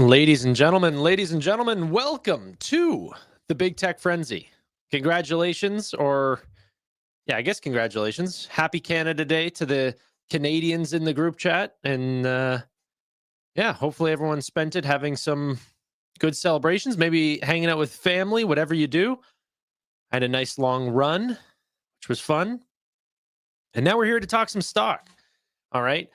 Ladies and gentlemen, welcome to the Big Tech Frenzy. Congratulations, I guess congratulations. Happy Canada Day to the Canadians in the group chat. And hopefully everyone spent it having some good celebrations, maybe hanging out with family, whatever you do. I had a nice long run, which was fun. And now we're here to talk some stock. All right.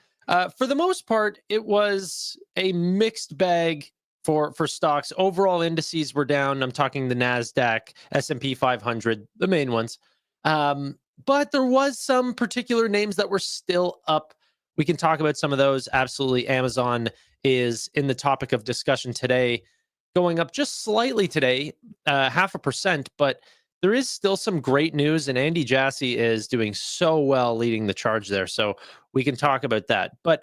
For the most part, it was a mixed bag for stocks. Overall indices were down. I'm talking the NASDAQ, S&P 500, the main ones. But there was some particular names that were still up. We can talk about some of those. Absolutely. Amazon is in the topic of discussion today, going up just slightly today, 0.5%, but there is still some great news, and Andy Jassy is doing so well leading the charge there. So we can talk about that. But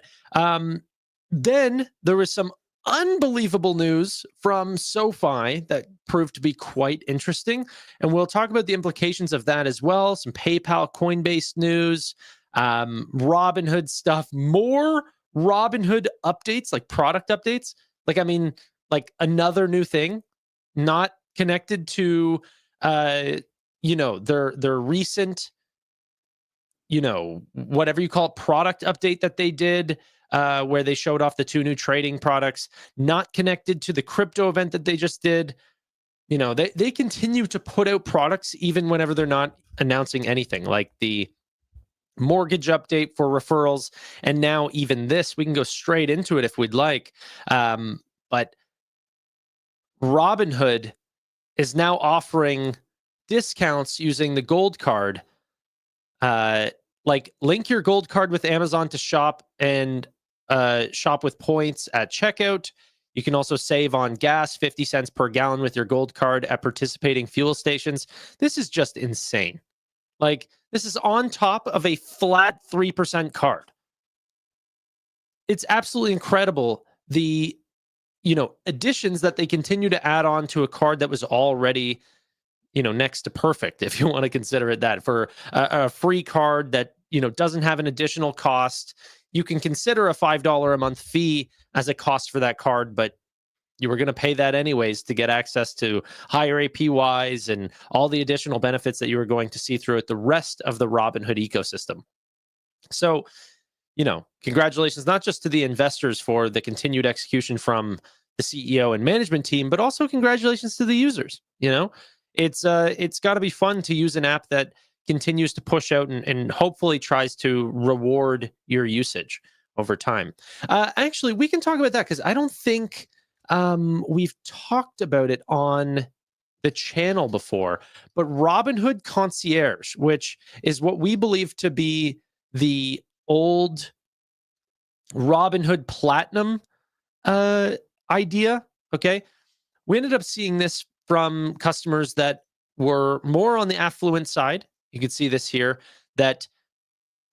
then there was some unbelievable news from SoFi that proved to be quite interesting. And we'll talk about the implications of that as well. Some PayPal, Coinbase news, Robinhood stuff, more Robinhood updates, like product updates. Like another new thing, not connected to their recent, whatever you call it, product update that they did, where they showed off the 2 new trading products, not connected to the crypto event that they just did. They continue to put out products even whenever they're not announcing anything, like the mortgage update for referrals. And now even this, we can go straight into it if we'd like. But Robinhood is now offering discounts using the gold card. Like link your gold card with Amazon to shop and shop with points at checkout. You can also save on gas, 50 cents per gallon with your gold card at participating fuel stations. This is just insane. Like, this is on top of a flat 3% card. It's absolutely incredible. The additions that they continue to add on to a card that was already, next to perfect, if you want to consider it that, for a free card that, doesn't have an additional cost. You can consider a $5 a month fee as a cost for that card, but you were going to pay that anyways to get access to higher APYs and all the additional benefits that you were going to see throughout the rest of the Robinhood ecosystem. So, congratulations, not just to the investors for the continued execution from the CEO and management team, but also congratulations to the users. It's got to be fun to use an app that continues to push out and hopefully tries to reward your usage over time. Actually, we can talk about that because I don't think we've talked about it on the channel before. But Robinhood Concierge, which is what we believe to be the old Robinhood Platinum idea. Okay. We ended up seeing this from customers that were more on the affluent side. You can see this here, that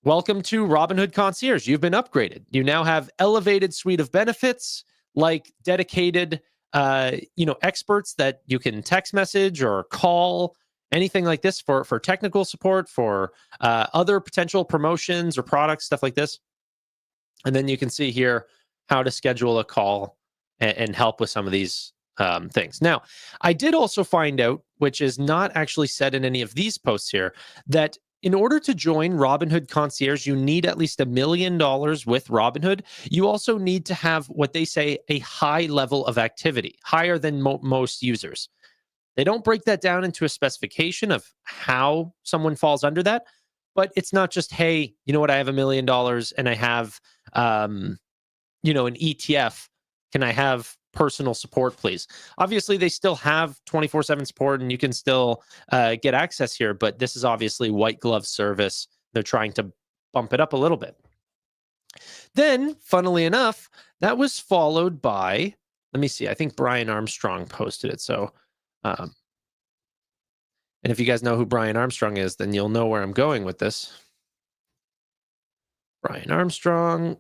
welcome to Robinhood Concierge. You've been upgraded. You now have elevated suite of benefits like dedicated, experts that you can text message or call, anything like this for technical support, for other potential promotions or products, stuff like this. And then you can see here how to schedule a call and help with some of these things. Now, I did also find out, which is not actually said in any of these posts here, that in order to join Robinhood Concierge, you need at least $1 million with Robinhood. You also need to have what they say a high level of activity, higher than most users. They don't break that down into a specification of how someone falls under that, but it's not just, hey, you know what, I have $1 million and I have, an ETF. Can I have personal support, please? Obviously, they still have 24/7 support and you can still get access here, but this is obviously white glove service. They're trying to bump it up a little bit. Then, funnily enough, that was followed by, let me see, I think Brian Armstrong posted it. So, and if you guys know who Brian Armstrong is, then you'll know where I'm going with this. Brian Armstrong.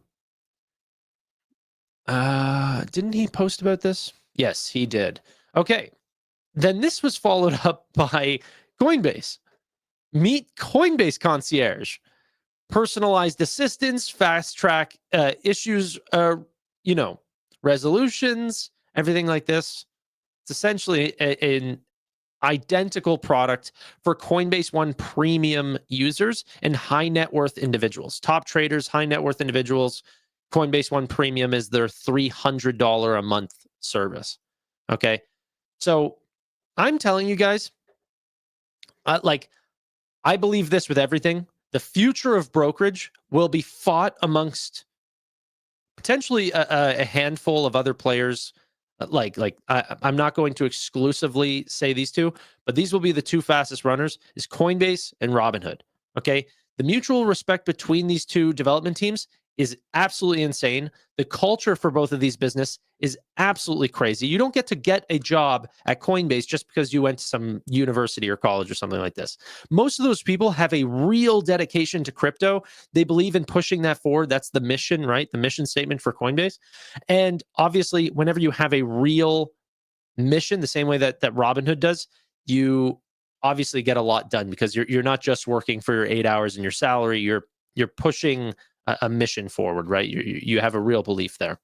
Didn't he post about this? Yes, he did. Okay. Then this was followed up by Coinbase. Meet Coinbase Concierge. Personalized assistance, fast track issues, resolutions, everything like this. It's essentially an identical product for Coinbase One premium users and high net worth individuals. Top traders, high net worth individuals, Coinbase One premium is their $300 a month service. Okay. So I'm telling you guys, I believe this with everything. The future of brokerage will be fought amongst potentially a handful of other players. I'm not going to exclusively say these two, but these will be the two fastest runners: is Coinbase and Robinhood. Okay, the mutual respect between these two development teams is absolutely insane. The culture for both of these business is absolutely crazy. You don't get a job at Coinbase just because you went to some university or college or something like this. Most of those people have a real dedication to crypto. They believe in pushing that forward. That's the mission, right? The mission statement for Coinbase. And obviously, whenever you have a real mission, the same way that Robinhood does, you obviously get a lot done because you're not just working for your 8 hours and your salary. You're pushing a mission forward, right? You have a real belief there.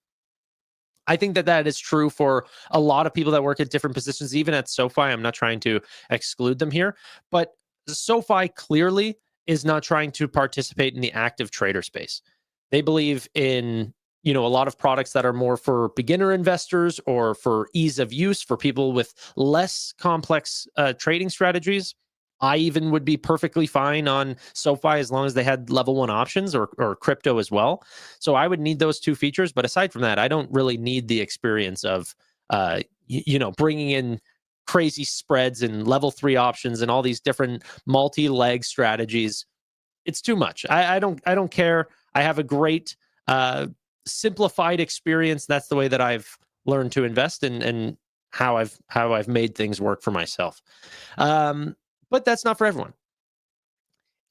I think that is true for a lot of people that work at different positions, even at SoFi. I'm not trying to exclude them here, but SoFi clearly is not trying to participate in the active trader space. They believe in, a lot of products that are more for beginner investors or for ease of use for people with less complex trading strategies. I even would be perfectly fine on SoFi as long as they had level 1 options or crypto as well. So I would need those two features. But aside from that, I don't really need the experience of, bringing in crazy spreads and level 3 options and all these different multi-leg strategies. It's too much. I don't care. I have a great simplified experience. That's the way that I've learned to invest and how I've made things work for myself. But that's not for everyone.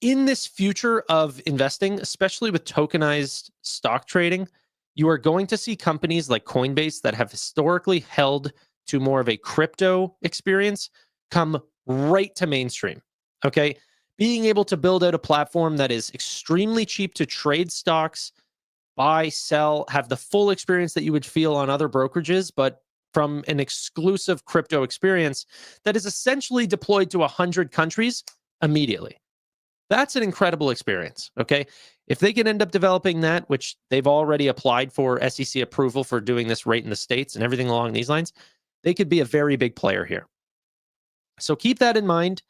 In this future of investing, especially with tokenized stock trading, you are going to see companies like Coinbase that have historically held to more of a crypto experience come right to mainstream. Okay. Being able to build out a platform that is extremely cheap to trade stocks, buy, sell, have the full experience that you would feel on other brokerages, but from an exclusive crypto experience that is essentially deployed to 100 countries immediately. That's an incredible experience, okay? If they can end up developing that, which they've already applied for SEC approval for doing this right in the States and everything along these lines, they could be a very big player here. So keep that in mind.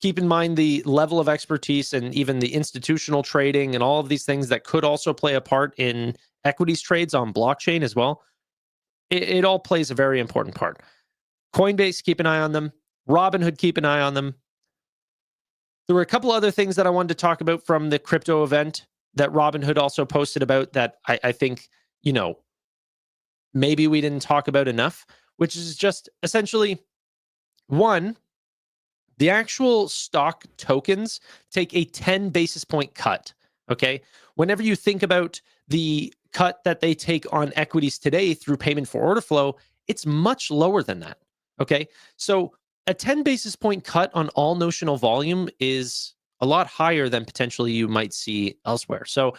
Keep in mind the level of expertise and even the institutional trading and all of these things that could also play a part in equities trades on blockchain as well. It all plays a very important part. Coinbase, keep an eye on them. Robinhood, keep an eye on them. There were a couple other things that I wanted to talk about from the crypto event that Robinhood also posted about that I think, maybe we didn't talk about enough, which is just essentially, one, the actual stock tokens take a 10 basis point cut, okay? Whenever you think about the cut that they take on equities today through payment for order flow, it's much lower than that, okay? So a 10 basis point cut on all notional volume is a lot higher than potentially you might see elsewhere. So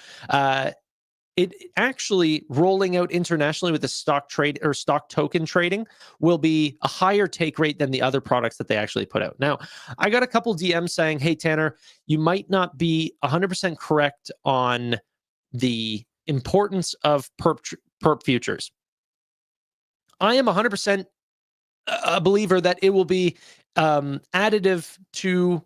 it actually rolling out internationally with the stock trade or stock token trading will be a higher take rate than the other products that they actually put out. Now, I got a couple DMs saying, hey, Tanner, you might not be 100% correct on the importance of perp futures. I am 100% a believer that it will be additive to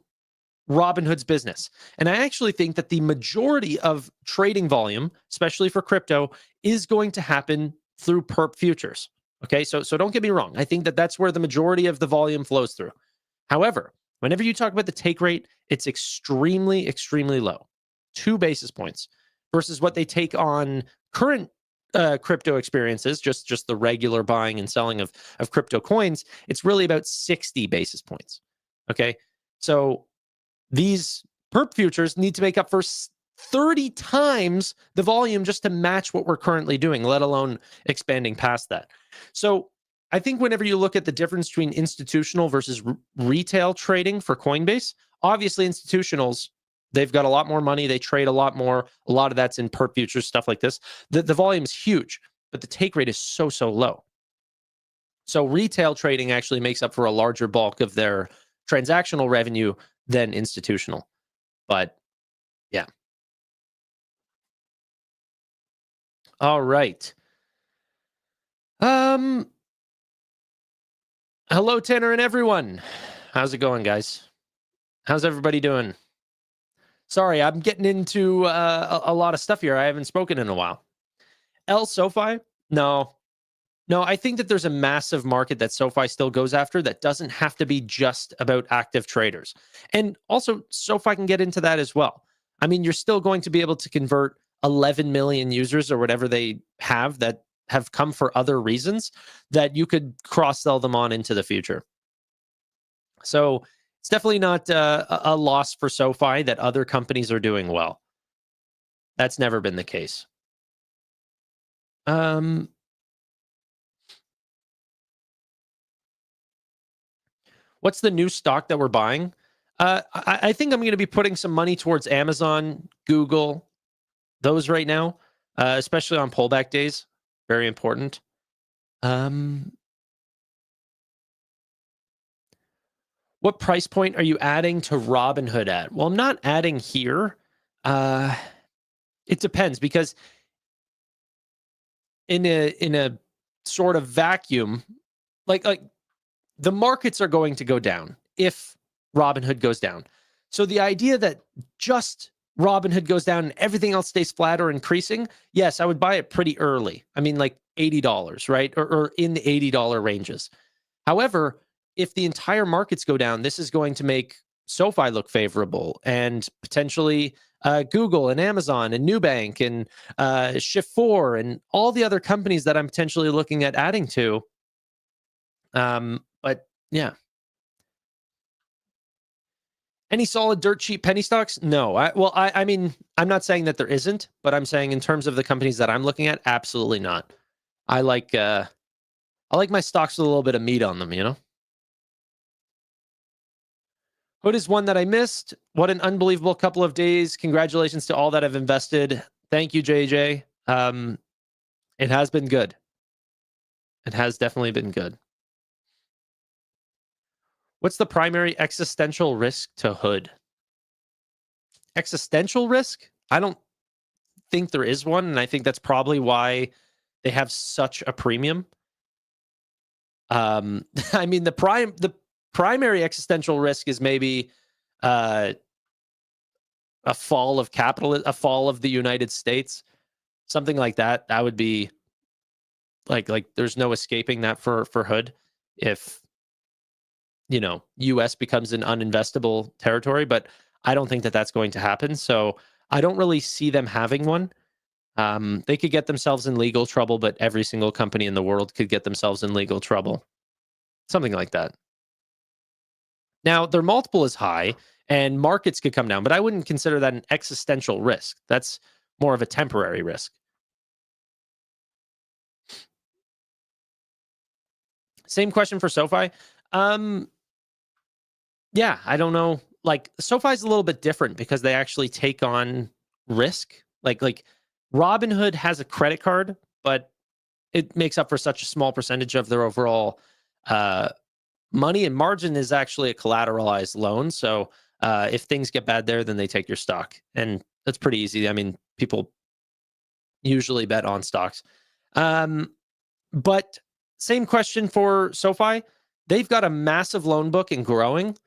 Robinhood's business. And I actually think that the majority of trading volume, especially for crypto, is going to happen through perp futures. Okay, so don't get me wrong. I think that that's where the majority of the volume flows through. However, whenever you talk about the take rate, it's extremely, extremely low. 2 basis points versus what they take on current crypto experiences, just the regular buying and selling of crypto coins. It's really about 60 basis points. Okay, so these perp futures need to make up for 30 times the volume just to match what we're currently doing, let alone expanding past that. So I think whenever you look at the difference between institutional versus retail trading for Coinbase, obviously institutionals, they've got a lot more money, they trade a lot more. A lot of that's in perp futures, stuff like this. The volume is huge, but the take rate is so low. So retail trading actually makes up for a larger bulk of their transactional revenue than institutional. But yeah. All right. Hello, Tanner and everyone. How's it going, guys? How's everybody doing? Sorry, I'm getting into a lot of stuff here. I haven't spoken in a while. SoFi? No. No, I think that there's a massive market that SoFi still goes after that doesn't have to be just about active traders. And also, SoFi can get into that as well. I mean, you're still going to be able to convert 11 million users or whatever they have that have come for other reasons that you could cross-sell them on into the future. So it's definitely not a loss for SoFi that other companies are doing well. That's never been the case. What's the new stock that we're buying? I think I'm going to be putting some money towards Amazon, Google, those right now, especially on pullback days. Very important. What price point are you adding to Robinhood at? Well, I'm not adding here. It depends, because in a sort of vacuum, like the markets are going to go down if Robinhood goes down. So the idea that just Robinhood goes down and everything else stays flat or increasing, yes, I would buy it pretty early. I mean, like $80, right? Or in the $80 ranges. However, if the entire markets go down, this is going to make SoFi look favorable, and potentially Google and Amazon and Nubank and Shift4 and all the other companies that I'm potentially looking at adding to. But yeah. Any solid dirt cheap penny stocks? No. I mean, I'm not saying that there isn't, but I'm saying in terms of the companies that I'm looking at, absolutely not. I like my stocks with a little bit of meat on them, you know? Hood is one that I missed. What an unbelievable couple of days. Congratulations to all that have invested. Thank you, JJ. It has been good. It has definitely been good. What's the primary existential risk to Hood? Existential risk? I don't think there is one, and I think that's probably why they have such a premium. I mean, the primary existential risk is maybe a fall of capital, a fall of the United States, something like that. That would be like there's no escaping that for Hood if, you know, US becomes an uninvestable territory, but I don't think that that's going to happen. So I don't really see them having one. They could get themselves in legal trouble, but every single company in the world could get themselves in legal trouble. Something like that. Now, their multiple is high and markets could come down, but I wouldn't consider that an existential risk. That's more of a temporary risk. Same question for SoFi. Yeah, I don't know. Like SoFi is a little bit different because they actually take on risk. Like Robinhood has a credit card, but it makes up for such a small percentage of their overall money, and margin is actually a collateralized loan. So if things get bad there, then they take your stock, and that's pretty easy. I mean, people usually bet on stocks. But same question for SoFi. They've got a massive loan book and growing.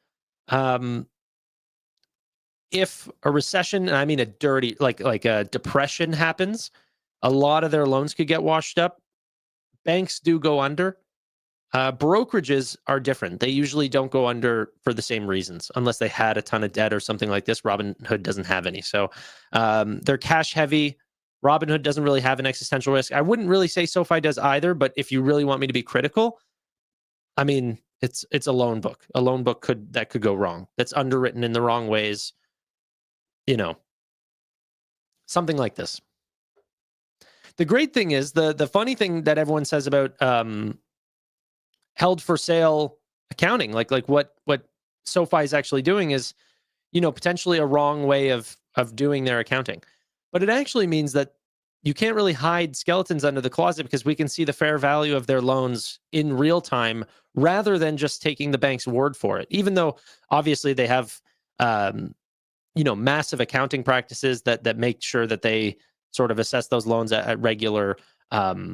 If a recession, and I mean a dirty, like a depression happens, a lot of their loans could get washed up. Banks do go under. Brokerages are different. They usually don't go under for the same reasons, unless they had a ton of debt or something like this. Robinhood doesn't have any. So they're cash heavy. Robinhood doesn't really have an existential risk. I wouldn't really say SoFi does either, but if you really want me to be critical, I mean, it's a loan book. A loan book could go wrong. That's underwritten in the wrong ways. You know, something like this. The great thing is the funny thing that everyone says about held for sale accounting, like what SoFi is actually doing is, you know, potentially a wrong way of doing their accounting. But it actually means that you can't really hide skeletons under the closet because we can see the fair value of their loans in real time rather than just taking the bank's word for it. Even though obviously they have, massive accounting practices that make sure that they sort of assess those loans at regular, at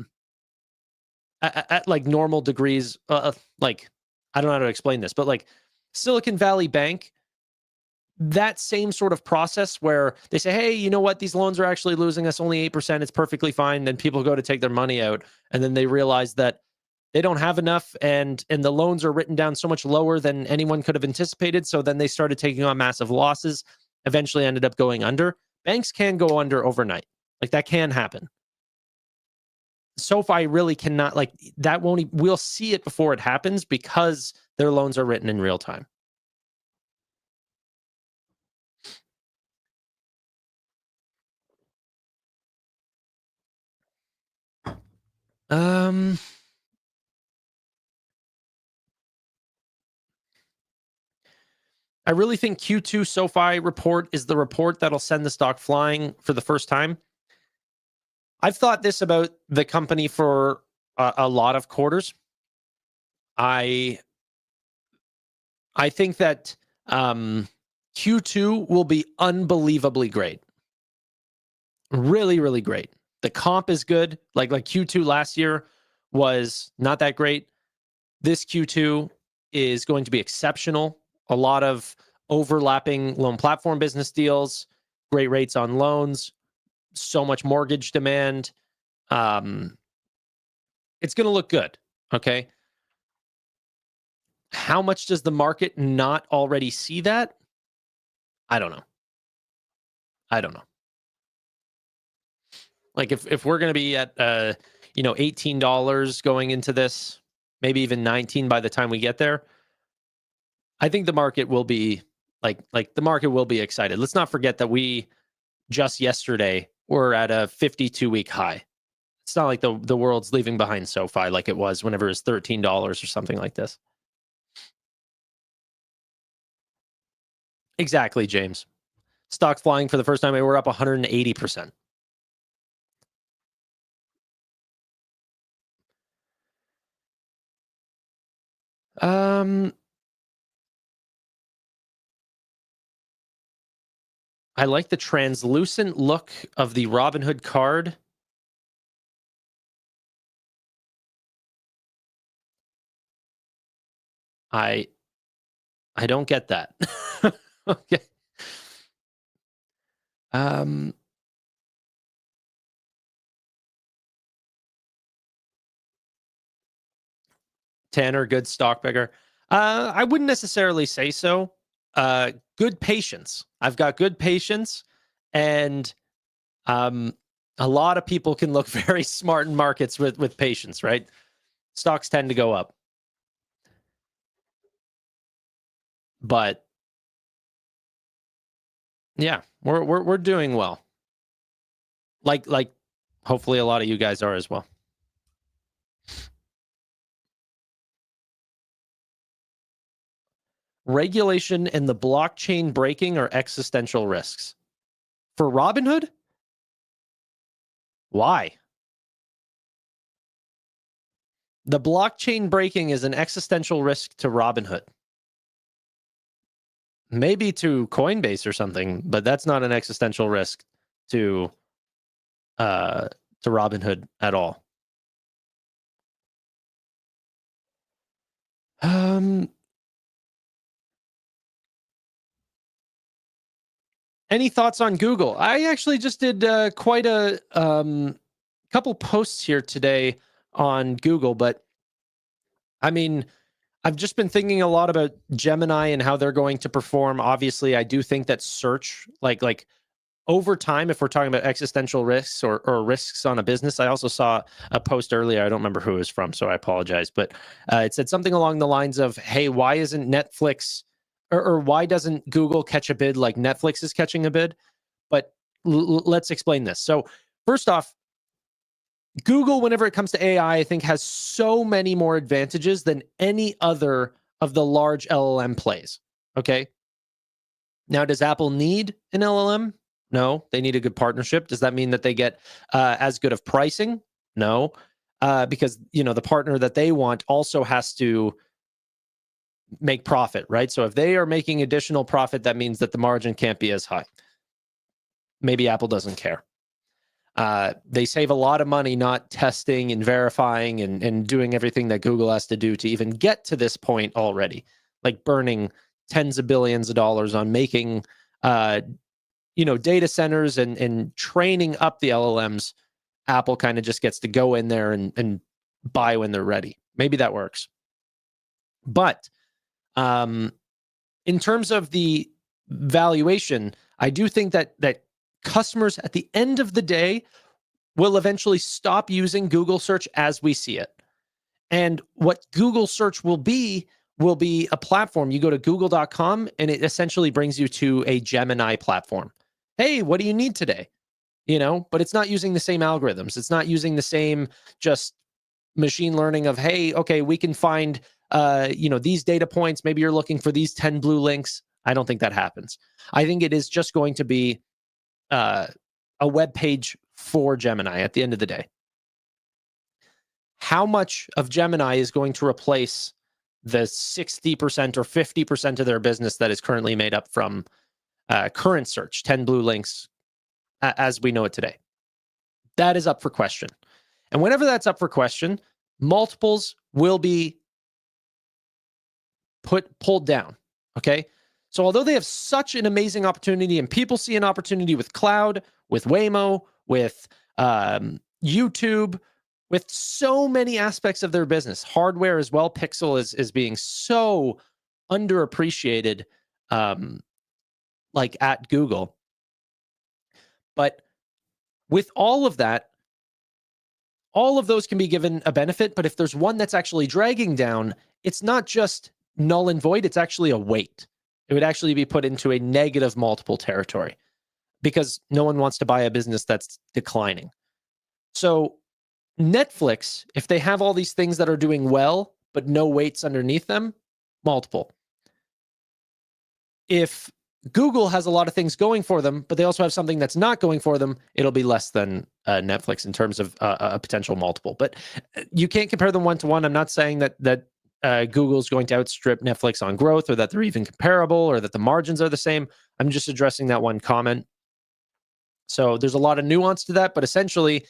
like normal degrees. Like, I don't know how to explain this, but like Silicon Valley Bank, that same sort of process where they say, hey, you know what, these loans are actually losing us only 8%. It's perfectly fine. Then people go to take their money out, and then they realize that they don't have enough, and the loans are written down so much lower than anyone could have anticipated. So then they started taking on massive losses, eventually ended up going under. Banks can go under overnight. Like, that can happen. SoFi really cannot, like, that won't, we'll see it before it happens because their loans are written in real time. I really think Q2 SoFi report is the report that'll send the stock flying for the first time. I've thought this about the company for a lot of quarters. I think that Q2 will be unbelievably great. Really, really great. The comp is good. Like Q2 last year was not that great. This Q2 is going to be exceptional. A lot of overlapping loan platform business deals, great rates on loans, so much mortgage demand. It's going to look good. Okay. How much does the market not already see that? I don't know. Like, if we're going to be at $18 going into this, maybe even 19 by the time we get there, I think the market will be like the market will be excited. Let's not forget that we just yesterday were at a 52-week high. It's not like the world's leaving behind SoFi like it was whenever it was $13 or something like this. Exactly, James. Stock flying for the first time. We're up 180%. I like the translucent look of the Robinhood card. I don't get that. Okay. Tanner, good stock picker. I wouldn't necessarily say so. Good patience. I've got good patience, and a lot of people can look very smart in markets with patience, right? Stocks tend to go up, but yeah, we're doing well. Like hopefully a lot of you guys are as well. Regulation and the blockchain breaking are existential risks. For Robinhood? Why? The blockchain breaking is an existential risk to Robinhood. Maybe to Coinbase or something, but that's not an existential risk to Robinhood at all. Any thoughts on Google? I actually just did quite a couple posts here today on Google, but I mean, I've just been thinking a lot about Gemini and how they're going to perform. Obviously, I do think that search, like over time, if we're talking about existential risks or risks on a business, I also saw a post earlier. I don't remember who it was from, so I apologize. But it said something along the lines of, hey, why isn't Netflix or why doesn't Google catch a bid like Netflix is catching a bid? But let's explain this. So first off, Google, whenever it comes to AI, I think has so many more advantages than any other of the large LLM plays. Okay. Now, does Apple need an LLM? No. They need a good partnership. Does that mean that they get as good of pricing? No. Because, the partner that they want also has to make profit, right? So if they are making additional profit, that means that the margin can't be as high. Maybe Apple doesn't care. They save a lot of money not testing and verifying and doing everything that Google has to do to even get to this point already, like burning tens of billions of dollars on making, data centers and training up the LLMs. Apple kind of just gets to go in there and buy when they're ready. Maybe that works. But in terms of the valuation, I do think that customers at the end of the day will eventually stop using Google search as we see it. And what Google search will be a platform. You go to google.com and it essentially brings you to a Gemini platform. Hey, what do you need today? But it's not using the same algorithms. It's not using the same just machine learning of, hey, okay, we can find these data points. Maybe you're looking for these 10 blue links. I don't think that happens. I think it is just going to be a web page for Gemini at the end of the day. How much of Gemini is going to replace the 60% or 50% of their business that is currently made up from current search, 10 blue links, as we know it today? That is up for question. And whenever that's up for question, multiples will be pulled down, okay? So although they have such an amazing opportunity and people see an opportunity with cloud, with Waymo, with YouTube, with so many aspects of their business, hardware as well, Pixel is being so underappreciated like at Google. But with all of that, all of those can be given a benefit, but if there's one that's actually dragging down, it's not just null and void, it's actually a weight. It would actually be put into a negative multiple territory because no one wants to buy a business that's declining. So Netflix, if they have all these things that are doing well, but no weights underneath them, multiple. If Google has a lot of things going for them, but they also have something that's not going for them, it'll be less than Netflix in terms of a potential multiple. But you can't compare them one-to-one. I'm not saying that Google is going to outstrip Netflix on growth or that they're even comparable or that the margins are the same. I'm just addressing that one comment. So there's a lot of nuance to that, but essentially,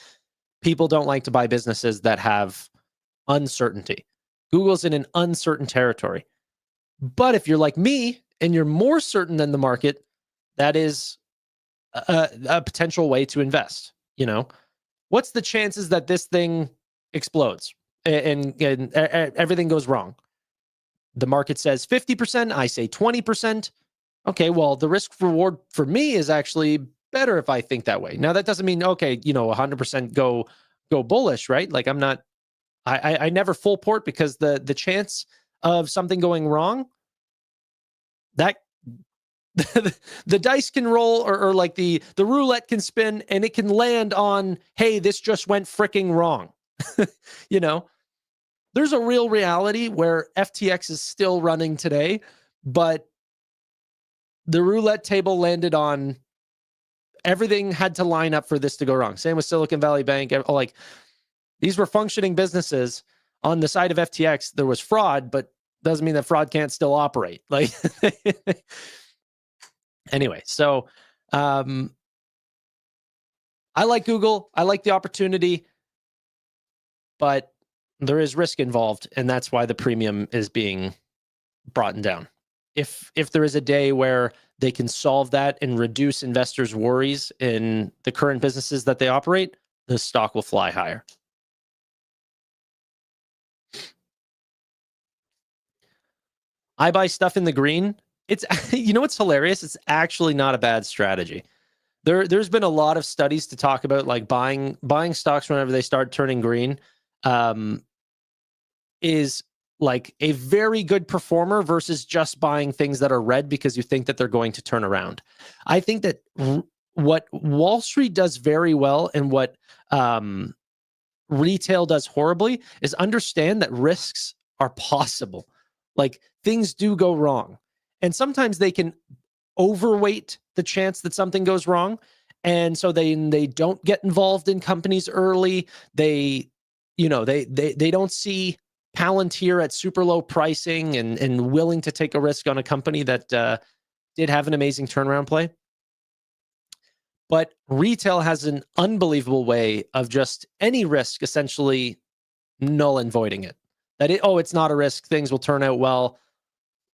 people don't like to buy businesses that have uncertainty. Google's in an uncertain territory. But if you're like me and you're more certain than the market, that is a potential way to invest. What's the chances that this thing explodes and everything goes wrong? The market says 50%, I say 20%. Okay, well, the risk reward for me is actually better if I think that way. Now, that doesn't mean, 100% go bullish, right? Like I never full port because the chance of something going wrong, that the dice can roll or like the roulette can spin and it can land on, hey, this just went freaking wrong. There's a real reality where FTX is still running today, but the roulette table landed on everything had to line up for this to go wrong. Same with Silicon Valley Bank. Like these were functioning businesses. On the side of FTX, there was fraud, but doesn't mean that fraud can't still operate. Like anyway, so I like Google. I like the opportunity, but there is risk involved, and that's why the premium is being brought down. If there is a day where they can solve that and reduce investors' worries in the current businesses that they operate, the stock will fly higher. I buy stuff in the green. It's what's hilarious? It's actually not a bad strategy. There's been a lot of studies to talk about like buying stocks whenever they start turning green is like a very good performer versus just buying things that are red because you think that they're going to turn around. I think that what Wall Street does very well and what retail does horribly is understand that risks are possible. Like things do go wrong. And sometimes they can overweight the chance that something goes wrong. And so they don't get involved in companies early. They don't see Palantir at super low pricing and willing to take a risk on a company that did have an amazing turnaround play. But retail has an unbelievable way of just any risk essentially null and voiding it. It's not a risk. Things will turn out well.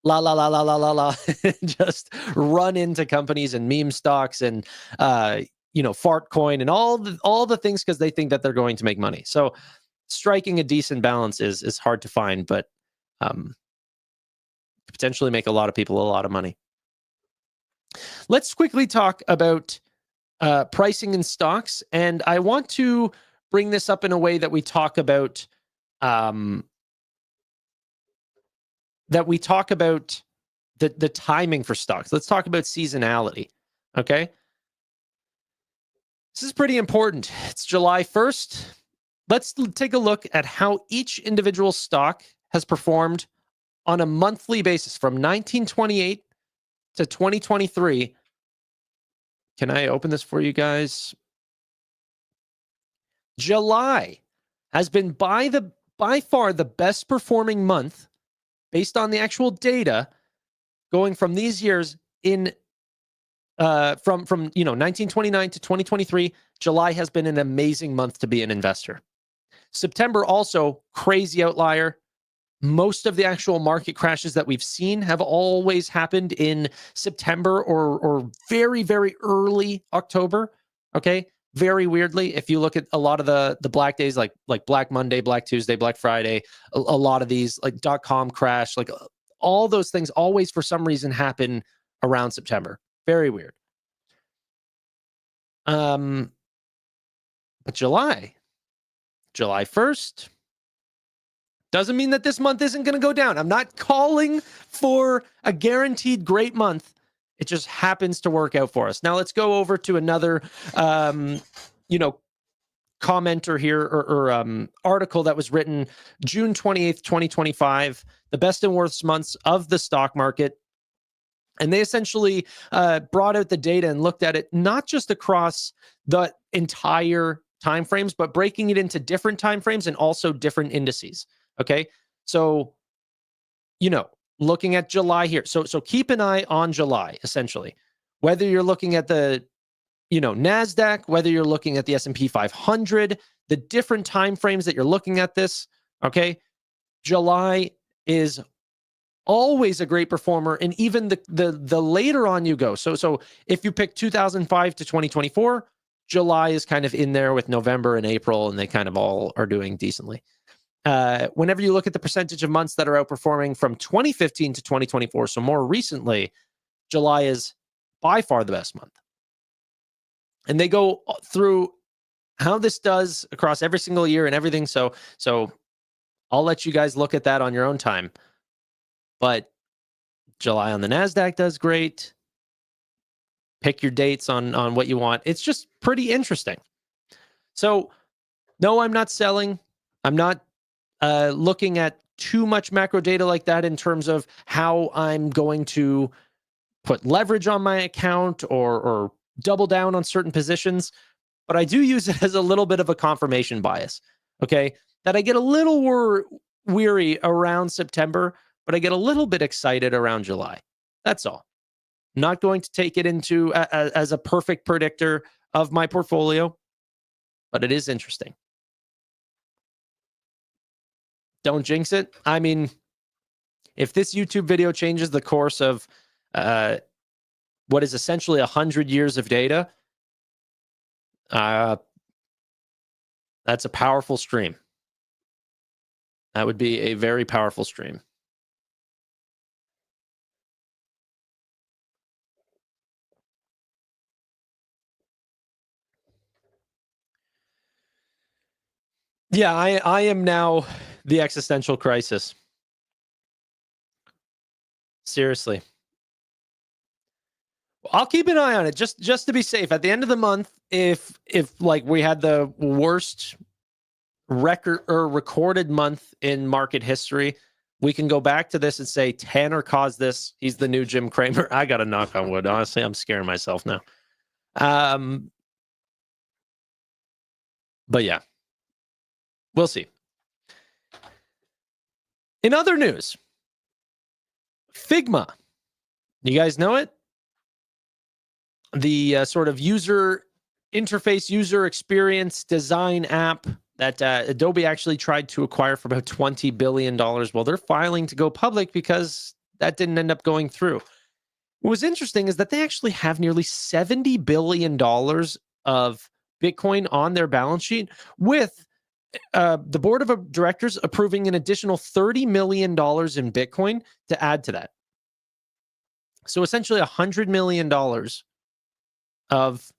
La la la la la la la. Just run into companies and meme stocks and fart coin and all the things because they think that they're going to make money. So striking a decent balance is hard to find, but potentially make a lot of people a lot of money. Let's quickly talk about pricing in stocks, and I want to bring this up in a way that we talk about the timing for stocks. Let's talk about seasonality. Okay, this is pretty important. It's July 1st. Let's take a look at how each individual stock has performed on a monthly basis from 1928 to 2023. Can I open this for you guys? July has been by far the best performing month based on the actual data going from these years in from 1929 to 2023. July has been an amazing month to be an investor. September also crazy outlier. Most of the actual market crashes that we've seen have always happened in September or very, very early October. Okay. Very weirdly, if you look at a lot of the black days, like Black Monday, Black Tuesday, Black Friday, a lot of these like .com crash, like all those things always for some reason happen around September. Very weird. But July 1st, doesn't mean that this month isn't going to go down. I'm not calling for a guaranteed great month. It just happens to work out for us. Now let's go over to another, commenter here or article that was written June 28th, 2025, the best and worst months of the stock market. And they essentially brought out the data and looked at it, not just across the entire timeframes, but breaking it into different timeframes and also different indices. Okay. So, looking at July here. So keep an eye on July, essentially, whether you're looking at the, NASDAQ, whether you're looking at the S&P 500, the different timeframes that you're looking at this. Okay. July is always a great performer. And even the later on you go. So if you pick 2005 to 2024, July is kind of in there with November and April, and they kind of all are doing decently. Whenever you look at the percentage of months that are outperforming from 2015 to 2024, so more recently, July is by far the best month. And they go through how this does across every single year and everything. So I'll let you guys look at that on your own time. But July on the NASDAQ does great. Pick your dates on what you want. It's just pretty interesting. So no, I'm not selling. I'm not looking at too much macro data like that in terms of how I'm going to put leverage on my account or double down on certain positions. But I do use it as a little bit of a confirmation bias, okay? That I get a little weary around September, but I get a little bit excited around July. That's all. I'm not going to take it into as a perfect predictor of my portfolio, but it is interesting. Don't jinx it. I mean, if this YouTube video changes the course of what is essentially 100 years of data, that's a powerful stream. That would be a very powerful stream. Yeah, I am now the existential crisis. Seriously. I'll keep an eye on it just to be safe. At the end of the month, if like we had the worst record or recorded month in market history, we can go back to this and say Tanner caused this. He's the new Jim Cramer. I got to knock on wood. Honestly, I'm scaring myself now. But yeah, we'll see. In other news, Figma. You guys know it? The sort of user interface, user experience design app that Adobe actually tried to acquire for about $20 billion. Well, they're filing to go public because that didn't end up going through. What was interesting is that they actually have nearly $70 billion of Bitcoin on their balance sheet, with the board of directors approving an additional $30 million in Bitcoin to add to that. So essentially $100 million of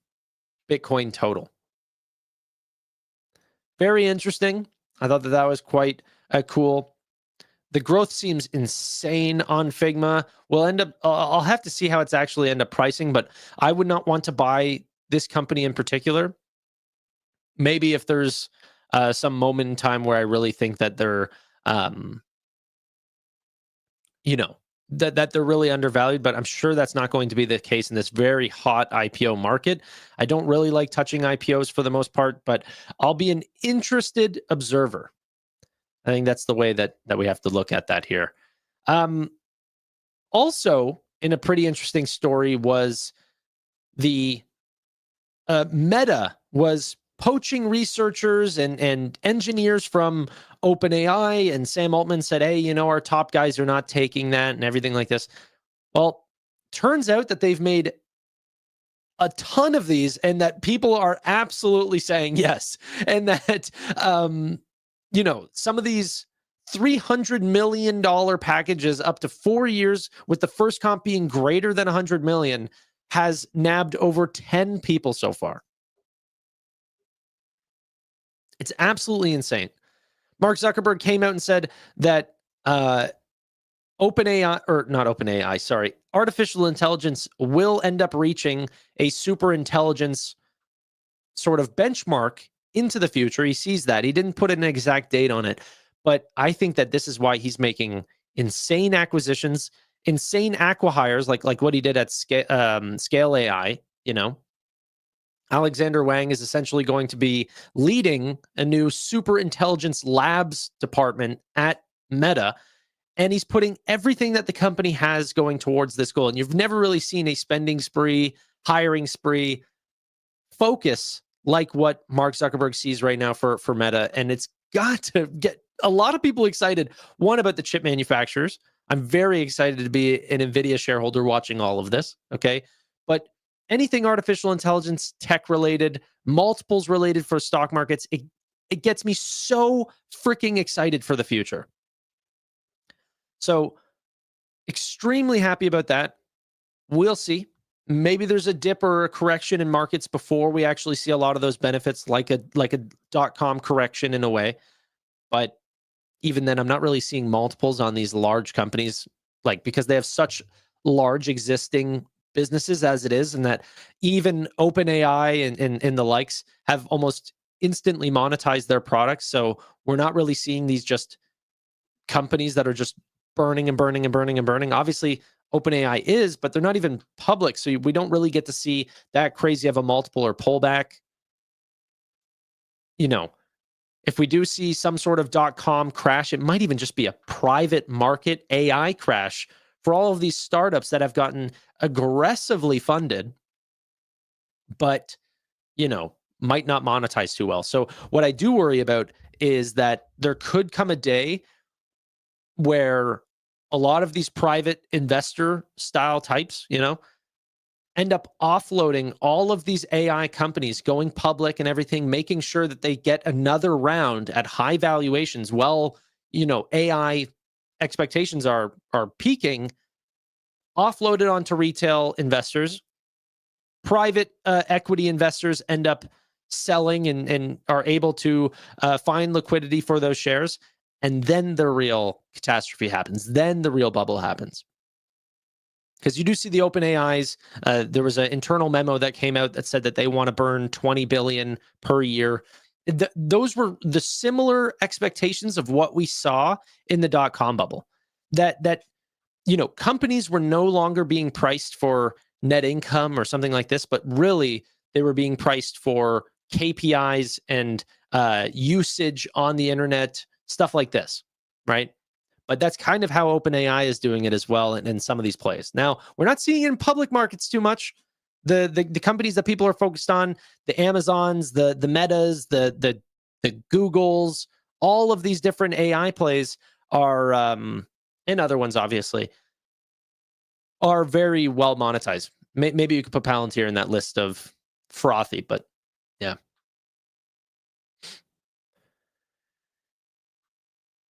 Bitcoin total. Very interesting. I thought that was quite cool. The growth seems insane on Figma. I'll have to see how it's actually end up pricing, but I would not want to buy this company in particular. Maybe if there's some moment in time where I really think that they're, that they're really undervalued, but I'm sure that's not going to be the case in this very hot IPO market. I don't really like touching IPOs for the most part, but I'll be an interested observer. I think that's the way that we have to look at that here. Also, in a pretty interesting story was the Meta was poaching researchers and engineers from OpenAI, and Sam Altman said, hey, our top guys are not taking that and everything like this. Well, turns out that they've made a ton of these and that people are absolutely saying yes. And that, some of these $300 million packages up to 4 years, with the first comp being greater than 100 million, has nabbed over 10 people so far. It's absolutely insane. Mark Zuckerberg came out and said that artificial intelligence will end up reaching a super intelligence sort of benchmark into the future. He sees that. He didn't put an exact date on it, but I think that this is why he's making insane acquisitions, insane acqui-hires, like what he did at Scale AI, Alexander Wang is essentially going to be leading a new super intelligence labs department at Meta, and he's putting everything that the company has going towards this goal. And you've never really seen a spending spree, hiring spree, focus like what Mark Zuckerberg sees right now for Meta. And it's got to get a lot of people excited. One, about the chip manufacturers. I'm very excited to be an Nvidia shareholder watching all of this, okay? But anything artificial intelligence, tech related, multiples related for stock markets, it gets me so freaking excited for the future. So extremely happy about that. We'll see. Maybe there's a dip or a correction in markets before we actually see a lot of those benefits, like a .com correction in a way. But even then, I'm not really seeing multiples on these large companies, because they have such large existing businesses as it is, and that even OpenAI and the likes have almost instantly monetized their products. So we're not really seeing these just companies that are just burning and burning and burning and burning. Obviously, OpenAI is, but they're not even public. So we don't really get to see that crazy of a multiple or pullback. If we do see some sort of .com crash, it might even just be a private market AI crash for all of these startups that have gotten aggressively funded, but, might not monetize too well. So what I do worry about is that there could come a day where a lot of these private investor style types, end up offloading all of these AI companies, going public and everything, making sure that they get another round at high valuations. Well, AI expectations are peaking, offloaded onto retail investors. Private equity investors end up selling and are able to find liquidity for those shares. And then the real catastrophe happens. Then the real bubble happens. Because you do see the OpenAIs. There was an internal memo that came out that said that they want to burn $20 billion per year. Those were the similar expectations of what we saw in the .com bubble. that companies were no longer being priced for net income or something like this, but really they were being priced for KPIs and usage on the internet, stuff like this, right? But that's kind of how OpenAI is doing it as well in some of these plays. Now, we're not seeing it in public markets too much. The companies that people are focused on, the Amazons, the Metas, the Googles, all of these different AI plays are, and other ones obviously, are very well monetized. Maybe you could put Palantir in that list of frothy, but yeah.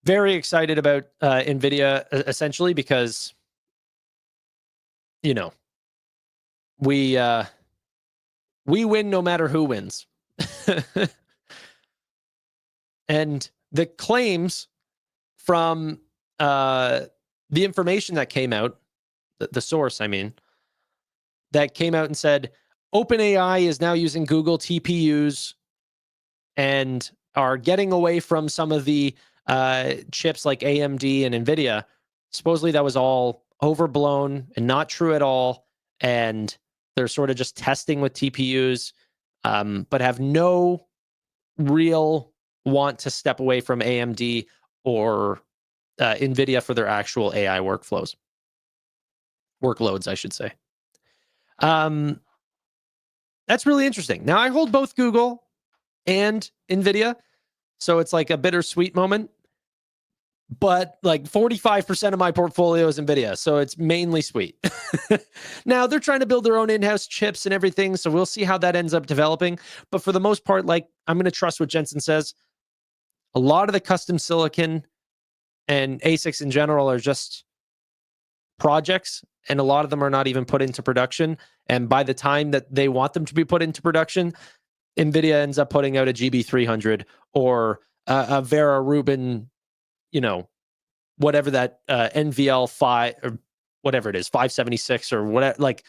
Very excited about Nvidia essentially because, you know, we win no matter who wins. And the claims from the information that came out, the source, I mean, that came out and said OpenAI is now using Google TPUs and are getting away from some of the chips like AMD and Nvidia. Supposedly that was all overblown and not true at all. And they're sort of just testing with TPUs, but have no real want to step away from AMD or Nvidia for their actual AI workloads, I should say. That's really interesting. Now I hold both Google and Nvidia, so it's like a bittersweet moment. But like 45% of my portfolio is Nvidia, so it's mainly sweet. Now they're trying to build their own in-house chips and everything, so we'll see how that ends up developing. But for the most part, like, I'm going to trust what Jensen says. A lot of the custom silicon and ASICs in general are just projects, and a lot of them are not even put into production. And by the time that they want them to be put into production, Nvidia ends up putting out a GB300 or a Vera Rubin, whatever that NVL 5 or whatever it is, 576 or whatever. Like,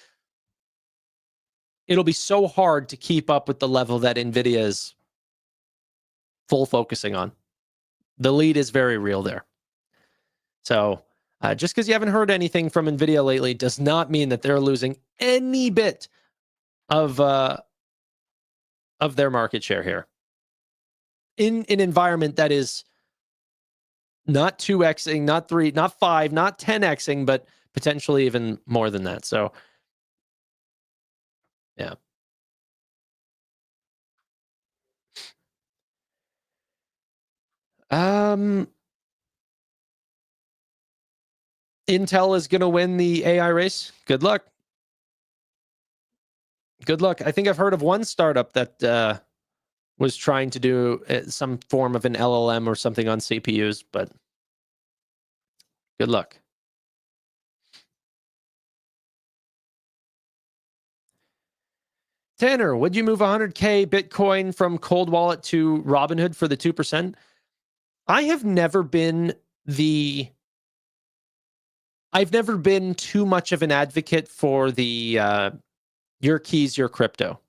it'll be so hard to keep up with the level that Nvidia is full focusing on. The lead is very real there. So just because you haven't heard anything from Nvidia lately does not mean that they're losing any bit of their market share here in an environment that is not 2xing, not 3, not 5, not 10xing, but potentially even more than that. So, yeah. Intel is going to win the AI race. Good luck. Good luck. I think I've heard of one startup that was trying to do some form of an LLM or something on CPUs, but good luck. Tanner, would you move 100K Bitcoin from Cold Wallet to Robinhood for the 2%? I have never been I've never been too much of an advocate for the your keys, your crypto.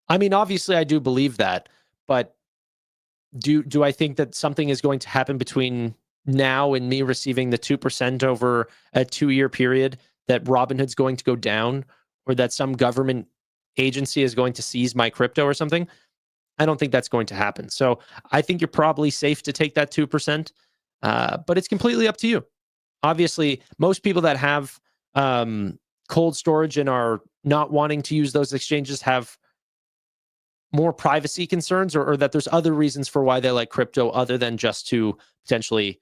I mean, obviously I do believe that, but do I think that something is going to happen between now and me receiving the 2% over a 2-year period, that Robinhood's going to go down, or that some government agency is going to seize my crypto or something? I don't think that's going to happen. So I think you're probably safe to take that 2%, but it's completely up to you. Obviously, most people that have cold storage and are not wanting to use those exchanges have more privacy concerns, or that there's other reasons for why they like crypto other than just to potentially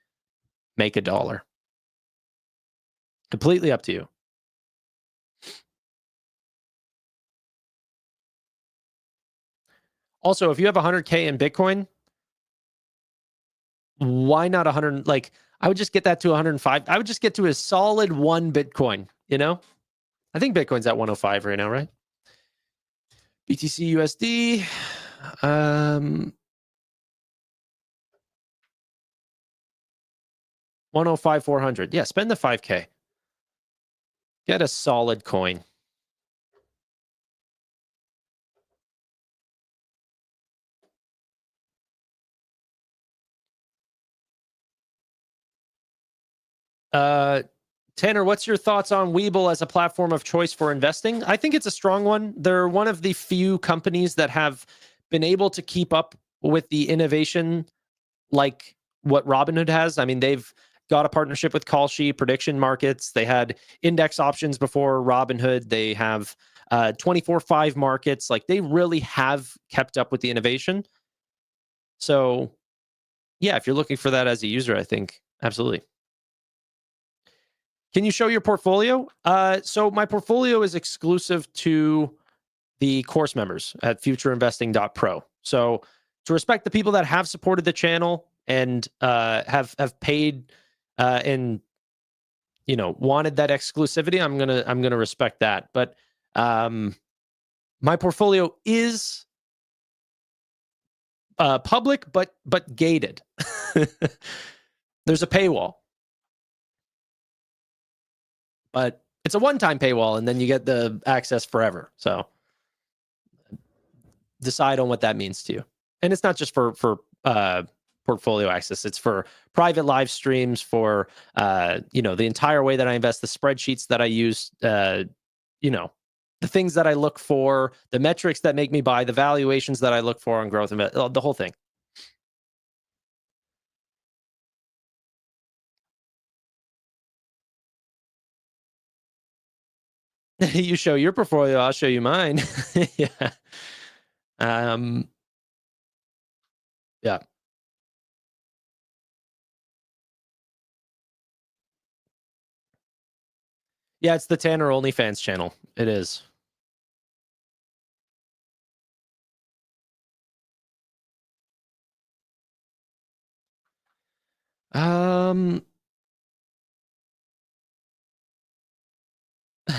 make a dollar. Completely up to you. Also, if you have 100K in Bitcoin, why not 100? Like, I would just get that to 105. I would just get to a solid 1 Bitcoin, I think Bitcoin's at 105 right now, right? BTC USD. 105, 400. Yeah, spend the 5K. Get a solid coin. Tanner, what's your thoughts on Webull as a platform of choice for investing? I think it's a strong one. They're one of the few companies that have been able to keep up with the innovation like what Robinhood has. I mean, they've got a partnership with Kalshi prediction markets. They had index options before Robinhood. They have 24/5 markets. Like, they really have kept up with the innovation. So yeah, if you're looking for that as a user, I think absolutely. Can you show your portfolio? So my portfolio is exclusive to the course members at futureinvesting.pro. So to respect the people that have supported the channel and have paid and wanted that exclusivity, I'm gonna respect that. But my portfolio is public, but gated. There's a paywall, but it's a one-time paywall, and then you get the access forever. So decide on what that means to you. And it's not just for portfolio access. It's for private live streams, for the entire way that I invest, the spreadsheets that I use, the things that I look for, the metrics that make me buy, the valuations that I look for on growth, the whole thing. You show your portfolio, I'll show you mine. Yeah. Yeah. Yeah, it's the Tanner OnlyFans channel. It is.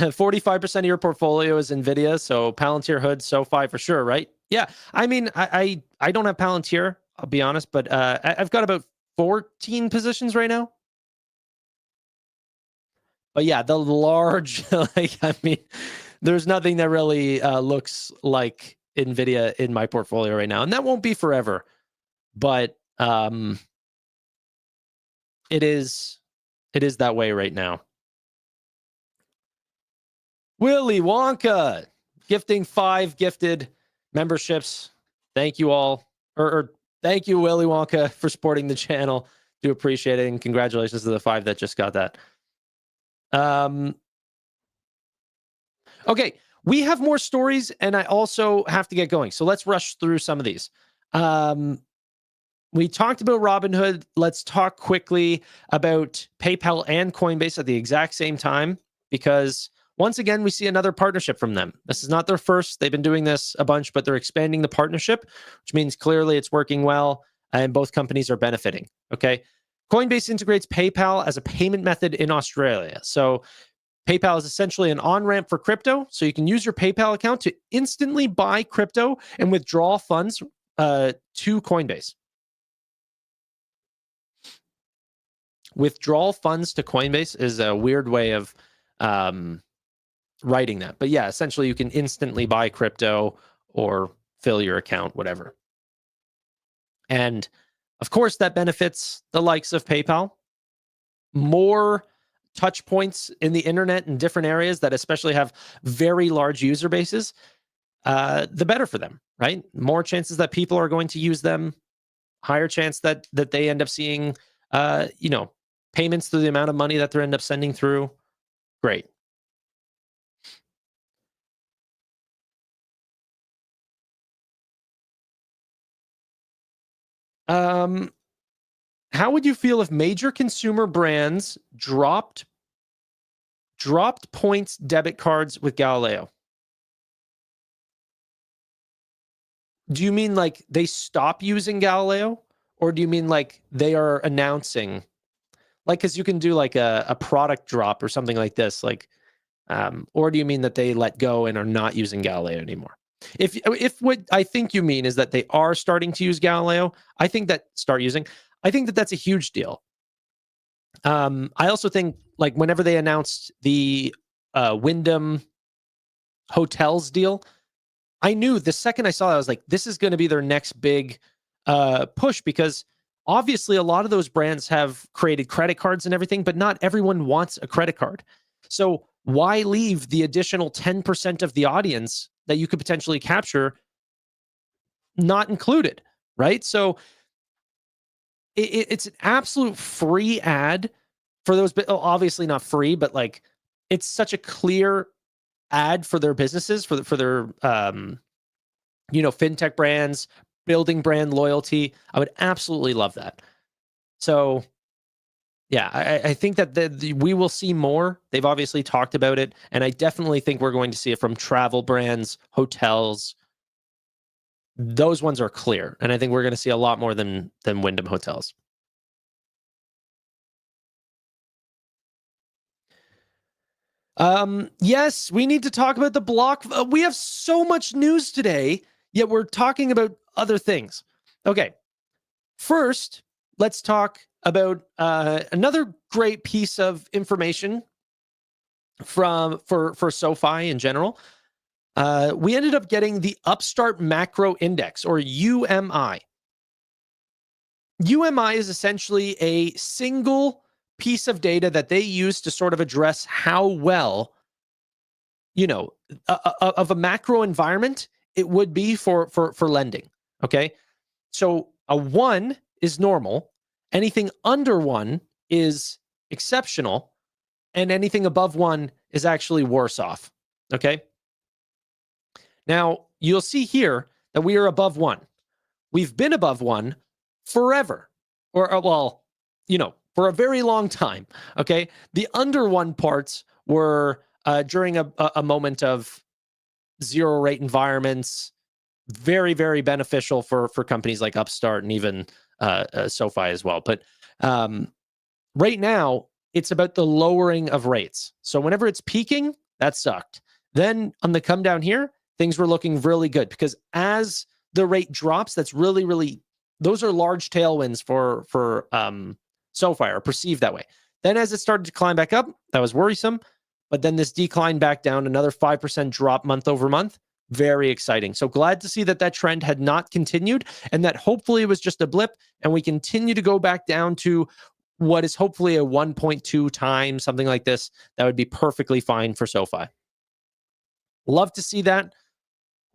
45% of your portfolio is Nvidia, so Palantir, Hood, SoFi for sure, right? Yeah, I mean, I don't have Palantir, I'll be honest, but I've got about 14 positions right now. But yeah, the large, I mean, there's nothing that really looks like Nvidia in my portfolio right now, and that won't be forever. But it is that way right now. Willy Wonka gifting 5 gifted memberships. Thank you all, or thank you, Willy Wonka, for supporting the channel. Do appreciate it, and congratulations to the 5 that just got that. Okay, we have more stories, and I also have to get going. So let's rush through some of these. We talked about Robinhood. Let's talk quickly about PayPal and Coinbase at the exact same time, because once again, we see another partnership from them. This is not their first. They've been doing this a bunch, but they're expanding the partnership, which means clearly it's working well, and both companies are benefiting. Okay. Coinbase integrates PayPal as a payment method in Australia. So PayPal is essentially an on-ramp for crypto. So you can use your PayPal account to instantly buy crypto and withdraw funds to Coinbase. Withdrawal funds to Coinbase is a weird way of writing that. But yeah, essentially you can instantly buy crypto or fill your account, whatever. And of course, that benefits the likes of PayPal. More touch points in the internet in different areas that especially have very large user bases, the better for them, right? More chances that people are going to use them, higher chance that they end up seeing, payments through the amount of money that they end up sending through. Great. How would you feel if major consumer brands dropped points debit cards with Galileo? Do you mean like they stop using Galileo, or do you mean like they are announcing, like, because you can do like a product drop or something like this, like, or do you mean that they let go and are not using Galileo anymore? If what I think you mean is that they are starting to use Galileo, I think that that's a huge deal. I also think, like, whenever they announced the Wyndham Hotels deal, I knew the second I saw it, I was like, this is going to be their next big push, because Obviously, a lot of those brands have created credit cards and everything, but not everyone wants a credit card. So why leave the additional 10% of the audience that you could potentially capture not included, right? So it's an absolute free ad for those, obviously not free, but like it's such a clear ad for their businesses, for their fintech brands, building brand loyalty. I would absolutely love that. So yeah, I think that we will see more. They've obviously talked about it, and I definitely think we're going to see it from travel brands, hotels. Those ones are clear, and I think we're going to see a lot more than Wyndham Hotels. Yes, we need to talk about the block. We have so much news today, yet we're talking about other things. Okay, first, let's talk about another great piece of information for SoFi in general. We ended up getting the Upstart Macro Index, or UMI. UMI is essentially a single piece of data that they use to sort of address how well, of a macro environment it would be for lending. Okay, so a 1 is normal, anything under 1 is exceptional, and anything above 1 is actually worse off. Okay, now you'll see here that we are above 1. We've been above 1 forever, or for a very long time. Okay, the under 1 parts were during a moment of zero rate environments, very, very beneficial for companies like Upstart and even SoFi as well. But right now, it's about the lowering of rates. So whenever it's peaking, that sucked. Then on the come down here, things were looking really good, because as the rate drops, that's really, really, those are large tailwinds for SoFi, or perceived that way. Then as it started to climb back up, that was worrisome. But then this decline back down, another 5% drop month over month. Very exciting. So glad to see that trend had not continued, and that hopefully it was just a blip, and we continue to go back down to what is hopefully a 1.2 times, something like this. That would be perfectly fine for SoFi. Love to see that.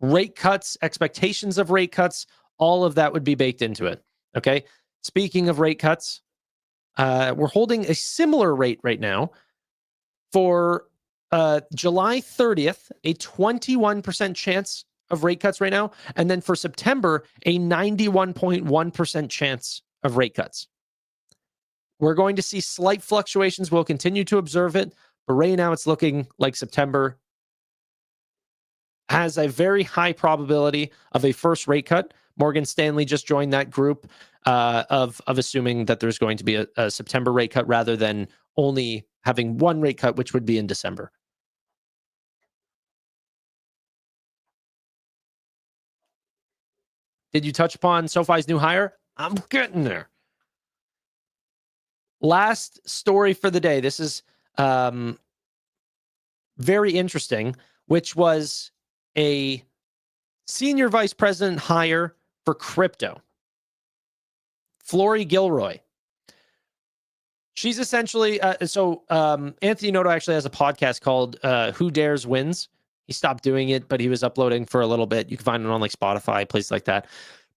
Rate cuts, expectations of rate cuts, all of that would be baked into it. Okay. Speaking of rate cuts, we're holding a similar rate right now for July 30th, a 21% chance of rate cuts right now. And then for September, a 91.1% chance of rate cuts. We're going to see slight fluctuations. We'll continue to observe it. But right now, it's looking like September has a very high probability of a first rate cut. Morgan Stanley just joined that group of assuming that there's going to be a September rate cut, rather than only having one rate cut, which would be in December. Did you touch upon SoFi's new hire? I'm getting there. Last story for the day. This is very interesting, which was a senior vice president hire for crypto. Flory Gilroy. She's essentially, Anthony Noto actually has a podcast called Who Dares Wins. He stopped doing it, but he was uploading for a little bit. You can find it on like Spotify, places like that.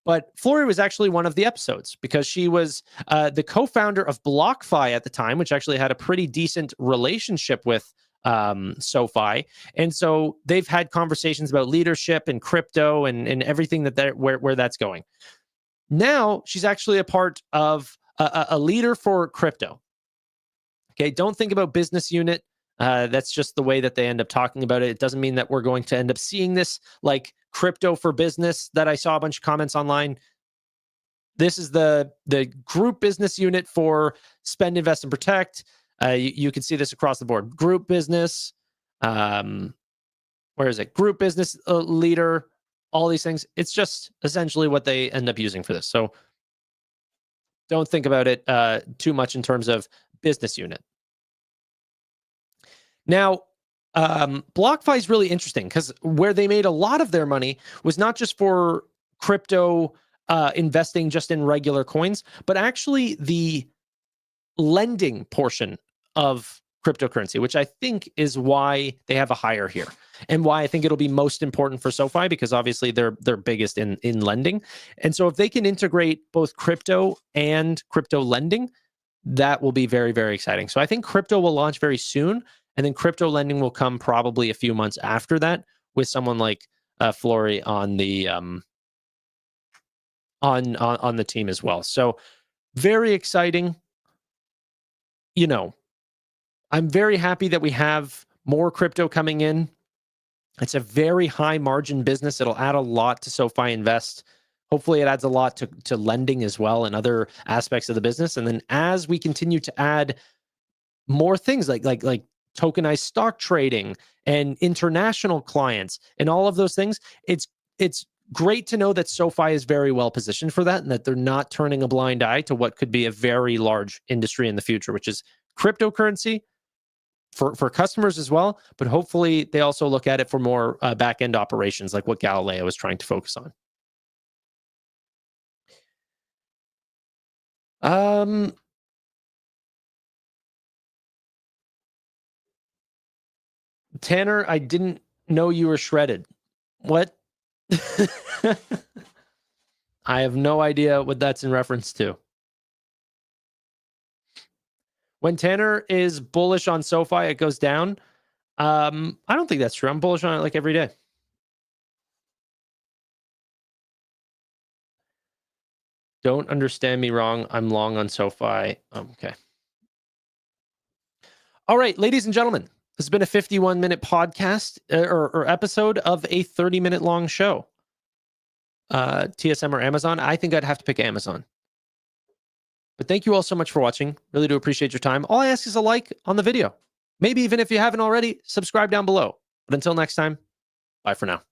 But Flory was actually one of the episodes, because she was the co-founder of BlockFi at the time, which actually had a pretty decent relationship with SoFi. And so they've had conversations about leadership and crypto and everything where that's going. Now she's actually a part of a leader for crypto. Okay, don't think about business unit. That's just the way that they end up talking about it. It doesn't mean that we're going to end up seeing this like crypto for business that I saw a bunch of comments online. This is the group business unit for spend, invest, and protect. You can see this across the board. Group business. Where is it? Group business leader. All these things. It's just essentially what they end up using for this. So don't think about it too much in terms of business unit. Now, BlockFi is really interesting, because where they made a lot of their money was not just for crypto investing just in regular coins, but actually the lending portion of cryptocurrency, which I think is why they have a higher here, and why I think it'll be most important for SoFi, because obviously they're biggest in lending. And so if they can integrate both crypto and crypto lending, that will be very, very exciting. So I think crypto will launch very soon, and then crypto lending will come probably a few months after that, with someone like Flory on the on the team as well. So very exciting. You know, I'm very happy that we have more crypto coming in. It's a very high margin business. It'll add a lot to SoFi Invest. Hopefully it adds a lot to lending as well and other aspects of the business. And then as we continue to add more things like tokenized stock trading and international clients and all of those things, it's great to know that SoFi is very well positioned for that, and that they're not turning a blind eye to what could be a very large industry in the future, which is cryptocurrency for customers as well. But hopefully they also look at it for more back-end operations, like what Galileo is trying to focus on. Tanner, I didn't know you were shredded. What? I have no idea what that's in reference to. When Tanner is bullish on SoFi, it goes down. I don't think that's true. I'm bullish on it like every day. Don't understand me wrong. I'm long on SoFi. Okay. All right, ladies and gentlemen, this has been a 51-minute podcast or episode of a 30-minute long show. TSM or Amazon? I think I'd have to pick Amazon. But thank you all so much for watching. Really do appreciate your time. All I ask is a like on the video. Maybe even if you haven't already, subscribe down below. But until next time, bye for now.